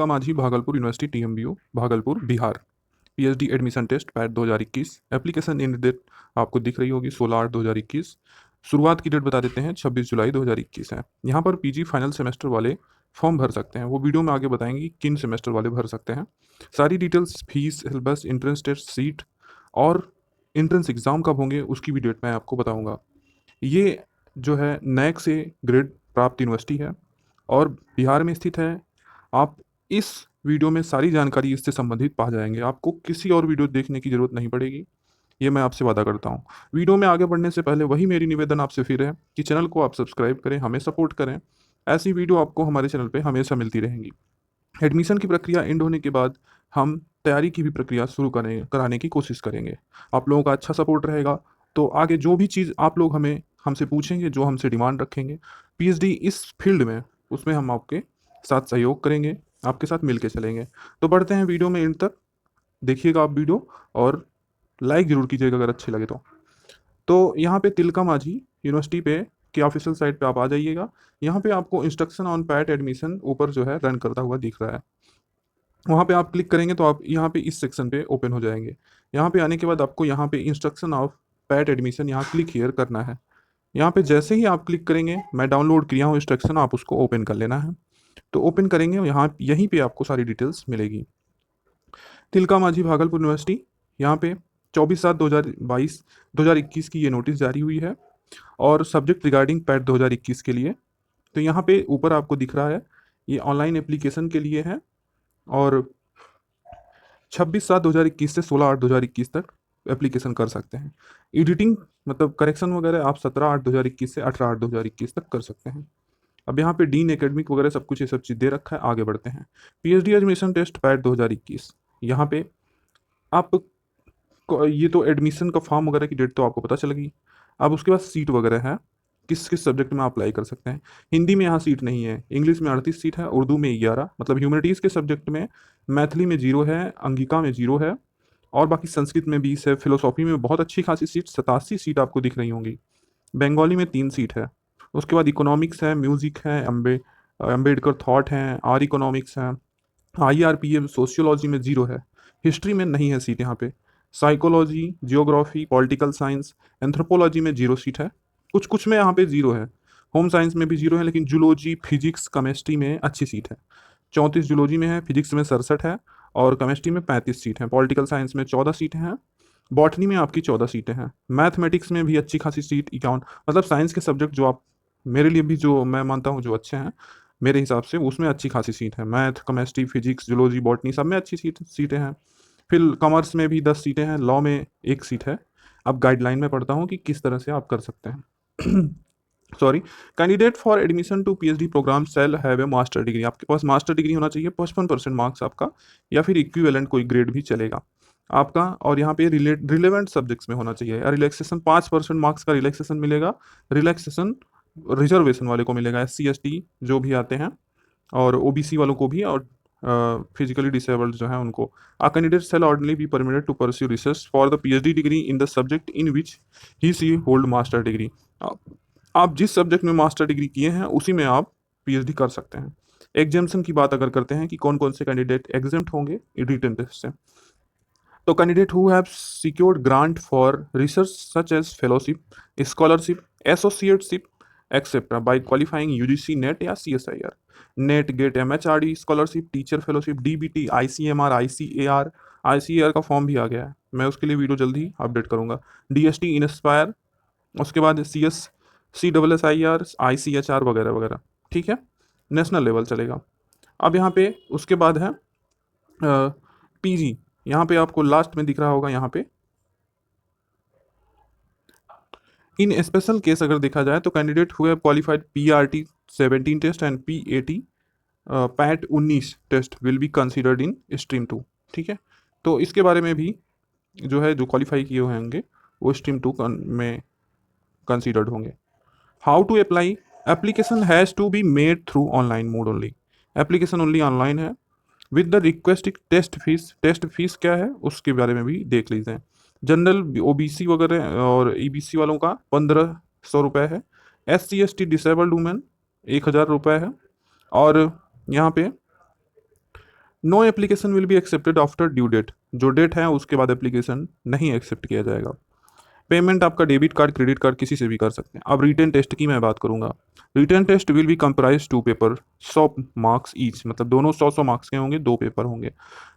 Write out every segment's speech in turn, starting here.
Tilka Manjhi Bhagalpur university TMBU Bhagalpur Bihar. PhD admission test PAT 2021। Application end date आपको दिख रही होगी 16/8/2021। शुरुआत की डेट बता देते हैं 26 जुलाई 2021 है। यहाँ पर PG फाइनल सेमेस्टर वाले फॉर्म भर सकते हैं। वो वीडियो में आगे बताएंगे कि किन सेमेस्टर वाले भर सकते हैं। सारी details, fees, syllabus, entrance test, seat और एंट्रेंस एग्ज़ाम कब होंगे उसकी भी डेट मैं आपको बताऊँगा। ये जो है नैक से ग्रेड प्राप्त यूनिवर्सिटी है और बिहार में स्थित है। आप इस वीडियो में सारी जानकारी इससे संबंधित पा जाएंगे। आपको किसी और वीडियो देखने की ज़रूरत नहीं पड़ेगी, ये मैं आपसे वादा करता हूँ। वीडियो में आगे बढ़ने से पहले वही मेरी निवेदन आपसे फिर है कि चैनल को आप सब्सक्राइब करें, हमें सपोर्ट करें। ऐसी वीडियो आपको हमारे चैनल पे हमेशा मिलती रहेंगी। एडमिशन की प्रक्रिया एंड होने के बाद हम तैयारी की भी प्रक्रिया शुरू कराने की कोशिश करेंगे। आप लोगों का अच्छा सपोर्ट रहेगा तो आगे जो भी चीज़ आप लोग हमसे पूछेंगे, जो हमसे डिमांड रखेंगे PhD इस फील्ड में, उसमें हम आपके साथ सहयोग करेंगे, आपके साथ मिल के चलेंगे। तो बढ़ते हैं वीडियो में, एंड तक देखिएगा आप वीडियो और लाइक ज़रूर कीजिएगा अगर अच्छे लगे तो यहाँ पे तिलका मांझी यूनिवर्सिटी पे की ऑफिशियल साइट पे आप आ जाइएगा। यहाँ पे आपको इंस्ट्रक्शन ऑन पैट एडमिशन ऊपर जो है रन करता हुआ दिख रहा है। वहाँ पे आप क्लिक करेंगे तो आप यहाँ पे इस सेक्शन पे ओपन हो जाएंगे। यहाँ पे आने के बाद आपको यहाँ पे इंस्ट्रक्शन ऑफ पैट एडमिशन यहाँ क्लिक हियर करना है। यहाँ पे जैसे ही आप क्लिक करेंगे, मैं डाउनलोड किया हूँ इंस्ट्रक्शन, आप उसको ओपन कर लेना है। तो ओपन करेंगे, यहाँ यहीं पे आपको सारी डिटेल्स मिलेगी। तिलका मांझी भागलपुर यूनिवर्सिटी, यहाँ पे 24/7/2022 की ये नोटिस जारी हुई है और सब्जेक्ट रिगार्डिंग पैट 2021 के लिए। तो यहाँ पे ऊपर आपको दिख रहा है ये ऑनलाइन एप्लीकेशन के लिए है और 26/7/2021 से 16/8/2021 तक एप्लीकेशन कर सकते हैं। एडिटिंग मतलब करेक्शन वगैरह आप 17/8/2021 से 18/8/2021 तक कर सकते हैं। अब यहाँ पे डीन एकेडमिक वगैरह सब कुछ ये सब चीज़ दे रखा है। आगे बढ़ते हैं। PhD एडमिशन टेस्ट पैट 2021, यहाँ पे आप ये तो एडमिशन का फॉर्म वगैरह की डेट तो आपको पता चल गई। अब उसके बाद सीट वगैरह है, किस किस सब्जेक्ट में आप अप्लाई कर सकते हैं। हिंदी में यहाँ सीट नहीं है, इंग्लिश में 38 सीट है, उर्दू में 11, मतलब ह्यूमैनिटीज़ के सब्जेक्ट में मैथिली में 0 है, अंगिका में 0 है और बाकी संस्कृत में 20 है। फिलोसॉफी में बहुत अच्छी खासी सीट 87 सीट आपको दिख रही होंगी। बंगाली में 3 सीट है। उसके बाद इकोनॉमिक्स है, म्यूज़िक है, अम्बेडकर थॉट हैं, आर इकोनॉमिक्स हैं, IRPM सोशियोलॉजी में 0 है। हिस्ट्री में नहीं है सीट यहाँ पे। Psychology, geography, political science, anthropology में 0 सीट है। कुछ कुछ में यहाँ पे 0 है। होम साइंस में भी 0 है, लेकिन जूलॉजी, फिजिक्स, केमिस्ट्री में अच्छी सीट है। 34 जूलॉजी में है, फिजिक्स में 67 है और केमिस्ट्री में 35 सीट हैं। पॉलिटिकल साइंस में 14 सीटें हैं। बॉटनी में आपकी 14 सीटें हैं। मैथमेटिक्स में भी अच्छी खासी सीट 51, मतलब साइंस के सब्जेक्ट जो आप, मेरे लिए भी जो मैं मानता हूँ जो अच्छे हैं मेरे हिसाब से, उसमें अच्छी खासी सीट है। Math, chemistry, physics, zoology, botany सब में अच्छी सीटें हैं। फिर कॉमर्स में भी 10 सीटें हैं, लॉ में 1 सीट है। अब गाइडलाइन में पढ़ता हूँ कि किस तरह से आप कर सकते हैं। Sorry. Candidate for admission to PhD programme shall have a master degree. आपके पास मास्टर डिग्री होना चाहिए, 55% मार्क्स आपका, या फिर इक्विवेलेंट कोई ग्रेड भी चलेगा आपका। और यहाँ पे रिलेवेंट सब्जेक्ट्स में होना चाहिए। रिलैक्सेशन 5% मार्क्स का रिलैक्सेशन मिलेगा। रिलैक्सेशन रिजर्वेशन वाले को मिलेगा, SC ST जो भी आते हैं, और OBC वालों को भी, और फिजिकली डिसेबल्ड जो है उनको। A candidate shall ordinarily be permitted to pursue research for the PhD degree in the subject in which he she hold master degree. आप जिस सब्जेक्ट में मास्टर डिग्री किए हैं उसी में आप PhD कर सकते हैं। एग्जामेशन की बात अगर करते हैं कि कौन कौन से कैंडिडेट एग्जेम्प्ट होंगे रिटन टेस्ट से, तो candidate who have secured grant for research such as fellowship, scholarship, associateship etcetera by qualifying UGC NET या CSIR, NET, GATE, MHRD scholarship, teacher fellowship, DBT, ICMR, ICAR का form भी आ गया है, मैं उसके लिए वीडियो जल्दी ही अपडेट करूंगा। DST इंस्पायर, उसके बाद CSIR, ICHR वगैरह वगैरह। ठीक है, नेशनल लेवल चलेगा। अब यहाँ पे उसके बाद है PG। यहाँ पे आपको लास्ट में दिख रहा होगा, यहाँ पे इन स्पेशल केस अगर देखा जाए तो candidate who qualified PRT 17 test and PAT PAT 19 test will be considered in stream 2। ठीक है, तो इसके बारे में भी जो है जो क्वालिफाई किए हुए होंगे वो स्ट्रीम 2 में कंसिडर्ड होंगे। How to apply, application has to be made through online mode only. Application only online है with the requesting test fees. Test fees क्या है उसके बारे में भी देख लीजिए। जनरल, OBC वगैरह और EBC वालों का 1500 रुपये है। SC ST डिसेबल्ड वुमेन 1000 रुपये है। और यहाँ पे no application will be accepted after due date, जो डेट है उसके बाद एप्लीकेशन नहीं एक्सेप्ट किया जाएगा। पेमेंट आपका डेबिट कार्ड क्रेडिट कार्ड किसी से भी कर सकते हैं। अब रिटन टेस्ट की मैं बात करूंगा। Written test will be comprise two paper, 100 marks each, मतलब दोनों 100 100 मार्क्स के होंगे, दो पेपर होंगे।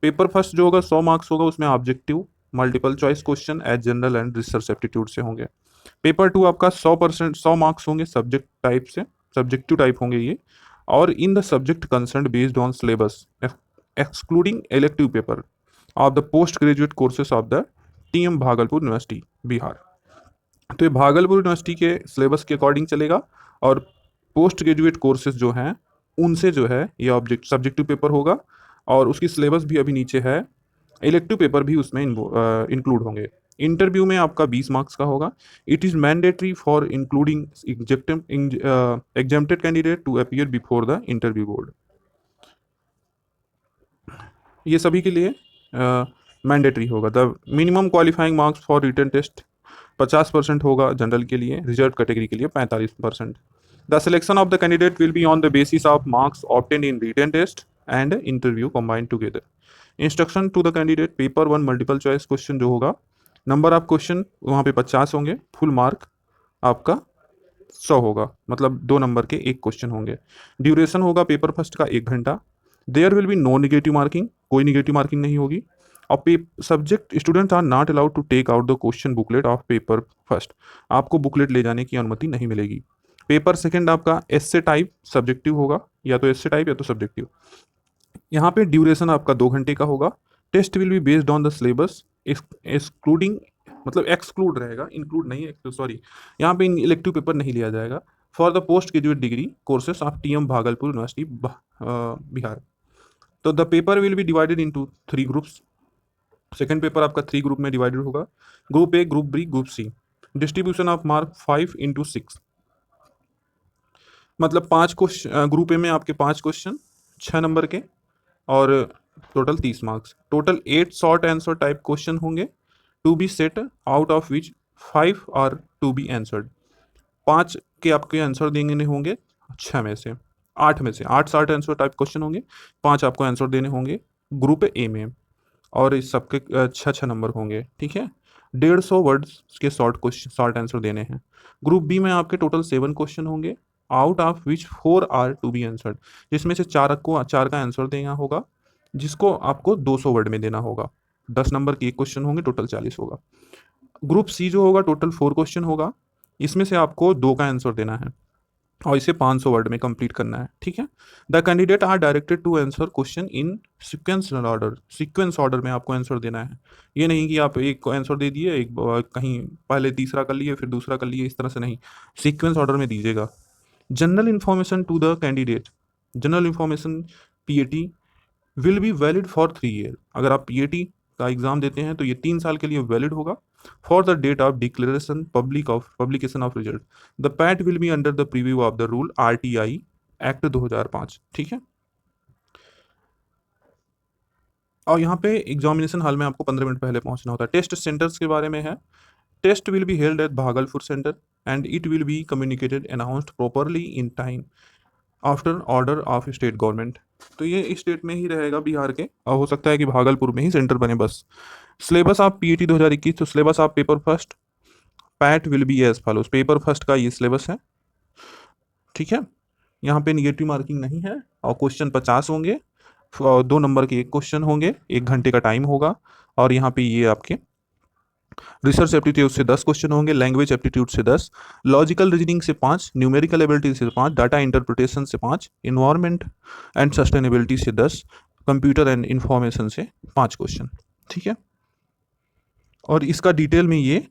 पेपर फर्स्ट जो होगा 100 मार्क्स होगा, उसमें objective multiple choice question as general and research aptitude से होंगे। पेपर टू आपका 100% 100 मार्क्स होंगे सब्जेक्ट टाइप से, सब्जेक्टिव टाइप होंगे ये, और in the subject concern based on syllabus excluding elective paper of the post graduate courses of the TM Bhagalpur university Bihar. तो ये भागलपुर यूनिवर्सिटी के सिलेबस के अकॉर्डिंग चलेगा, और पोस्ट ग्रेजुएट कोर्सेज जो हैं उनसे जो है ये ऑब्जेक्ट सब्जेक्टिव पेपर होगा, और उसकी सिलेबस भी अभी नीचे है, इलेक्टिव पेपर भी उसमें इंक्लूड होंगे। इंटरव्यू में आपका 20 मार्क्स का होगा। It is mandatory for including exempted candidate to appear before the interview board. ये सभी के लिए मैंडेटरी होगा। The minimum qualifying marks for written test 50% होगा जनरल के लिए, रिजर्व कैटेगरी के लिए 45%। The selection of the candidate will be on the basis of marks obtained in written test and interview combined together. Instruction to the candidate, paper one multiple choice question जो होगा, number of question वहाँ पे 50 होंगे, full mark आपका 100 होगा, मतलब 2 number के एक क्वेश्चन होंगे। ड्यूरेशन होगा पेपर फर्स्ट का 1 घंटा। There will be no negative marking, कोई निगेटिव मार्किंग नहीं होगी। और subject students are not allowed to take out the question booklet of paper first, आपको बुकलेट ले जाने की अनुमति नहीं मिलेगी। पेपर सेकंड आपका एस्से टाइप सब्जेक्टिव होगा, या तो एस्से टाइप या तो सब्जेक्टिव। यहाँ पे ड्यूरेशन आपका 2 घंटे का होगा। Test will be based on the syllabus excluding, मतलब एक्सक्लूड रहेगा, इंक्लूड नहीं है, सॉरी, यहाँ पे इलेक्टिव पेपर नहीं लिया जाएगा for the post graduate degree courses of TM Bhagalpur university Bihar. तो the paper will be divided into 3 groups. Second paper आपका 3 ग्रुप में डिवाइडेड होगा, group A, group B, group C. Distribution of mark 5 into 6, मतलब 5 question group A में आपके 5 question 6 नंबर के, और total 30 marks. Total 8 short answer type question होंगे to be set, out of which 5 are to be answered. 5 के आपके answer देने होंगे 6 में से 8 शॉर्ट आंसर टाइप क्वेश्चन होंगे, 5 आपको आंसर देने होंगे ग्रुप ए में, और इस सबके 6 6 नंबर होंगे, ठीक है। 150 वर्ड्स के शॉर्ट आंसर देने हैं। ग्रुप बी में आपके टोटल 7 क्वेश्चन होंगे, out of which 4 are to be answered, जिसमें से 4 का आंसर देना होगा, जिसको आपको 200 वर्ड में देना होगा। 10 नंबर के एक क्वेश्चन होंगे, टोटल 40 होगा। ग्रुप सी जो होगा टोटल 4 क्वेश्चन होगा, इसमें से आपको 2 का आंसर देना है, और इसे 500 वर्ड में कंप्लीट करना है, ठीक है। The candidate are directed to answer question in sequence order में आपको आंसर देना है। ये नहीं कि आप एक को आंसर दे दिए, कहीं पहले तीसरा कर लिए फिर दूसरा कर लिए, इस तरह से नहीं, सीक्वेंस ऑर्डर में दीजिएगा। General information to the candidate, general information PAT will be valid for 3 year. अगर आप पीएटी का एग्जाम देते हैं तो ये 3 साल के लिए वैलिड होगा, for the date of declaration publication of result. The PAT will be under the preview of the rule RTI act 2005, ठीक है। और यहाँ पे एग्जामिनेशन हॉल में आपको 15 मिनट पहले पहुंचना होता है। टेस्ट सेंटर्स के बारे में है, test will be held at Bhagalpur centre and it will be communicated announced properly in time after order of state government. तो ये स्टेट में ही रहेगा बिहार के, और हो सकता है कि भागलपुर में ही सेंटर बने बस। सिलेबस ऑफ पीईटी 2021, तो syllabus of paper first PAT will be as follows. Paper first का ये सिलेबस है, ठीक है। यहाँ पे निगेटिव मार्किंग नहीं है, और क्वेश्चन 50 होंगे, 2 नंबर के एक क्वेश्चन होंगे, 1 घंटे का टाइम होगा। और यहाँ पे ये आपके रिसर्च एप्टीट्यूड से 10 क्वेश्चन होंगे, लैंग्वेज एप्टीट्यूड से 10, लॉजिकल रीजनिंग से 5, न्यूमेरिकल एबिलिटी से 5, डाटा इंटरप्रिटेशन से 5, इन्वायरमेंट एंड सस्टेनेबिलिटी से 10, कंप्यूटर एंड इंफॉर्मेशन से 5 क्वेश्चन, ठीक है। और इसका डिटेल में ये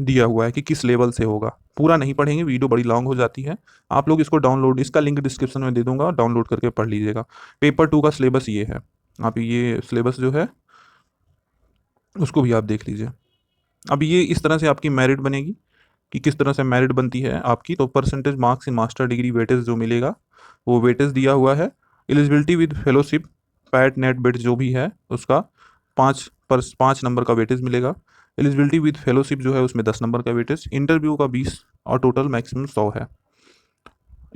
दिया हुआ है कि किस लेवल से होगा। पूरा नहीं पढ़ेंगे, वीडियो बड़ी लॉन्ग हो जाती है। आप लोग इसको डाउनलोड, इसका लिंक डिस्क्रिप्शन में दे दूंगा, डाउनलोड करके पढ़ लीजिएगा। पेपर 2 का सिलेबस ये है, आप ये सिलेबस जो है उसको भी आप देख लीजिए। अब ये इस तरह से आपकी मेरिट बनेगी, कि किस तरह से मेरिट बनती है आपकी। तो percentage marks in master degree weightage जो मिलेगा वो वेटेज दिया हुआ है। Eligibility with fellowship PAT NET BET जो भी है उसका 5 नंबर का वेटेज मिलेगा। एलिजिबिलिटी विद फेलोशिप जो है उसमें 10 नंबर का वेटेज। इंटरव्यू का 20 और टोटल मैक्सिमम 100 है।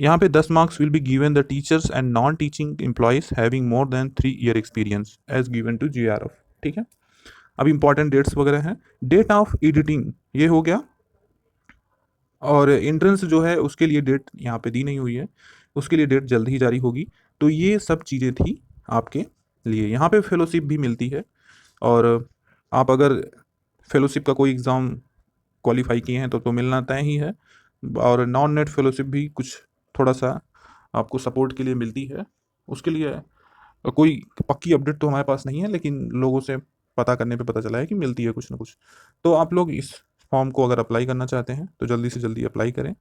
यहाँ पे 10 marks will be given the teachers and non teaching employees having more than 3 year experience as given to GRF। ठीक है, अब इंपॉर्टेंट डेट्स वगैरह हैं। डेट ऑफ एडिटिंग ये हो गया, और एंट्रेंस जो है उसके लिए डेट यहाँ पे दी नहीं हुई है, उसके लिए डेट जल्द ही जारी होगी। तो ये सब चीज़ें थी आपके लिए। यहाँ पे फेलोशिप भी मिलती है, और आप अगर फेलोशिप का कोई एग्ज़ाम क्वालिफाई किए हैं तो मिलना तय ही है। और नॉन नेट फेलोशिप भी कुछ थोड़ा सा आपको सपोर्ट के लिए मिलती है। उसके लिए कोई पक्की अपडेट तो हमारे पास नहीं है, लेकिन लोगों से पता करने पे पता चला है कि मिलती है कुछ ना कुछ। तो आप लोग इस फॉर्म को अगर अप्लाई करना चाहते हैं तो जल्दी से जल्दी अप्लाई करें।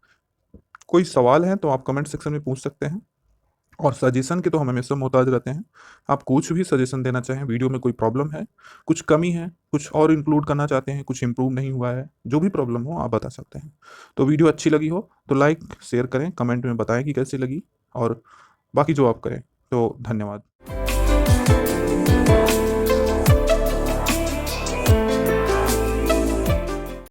कोई सवाल है तो आप कमेंट सेक्शन में पूछ सकते हैं, और सजेशन के तो हम हमेशा मोहताज रहते हैं। आप कुछ भी सजेशन देना चाहें, वीडियो में कोई प्रॉब्लम है, कुछ कमी है, कुछ और इंक्लूड करना चाहते हैं, कुछ इंप्रूव नहीं हुआ है, जो भी प्रॉब्लम हो आप बता सकते हैं। तो वीडियो अच्छी लगी हो तो लाइक शेयर करें, कमेंट में बताएं कि कैसी लगी, और बाकी जो आप करें। तो धन्यवाद।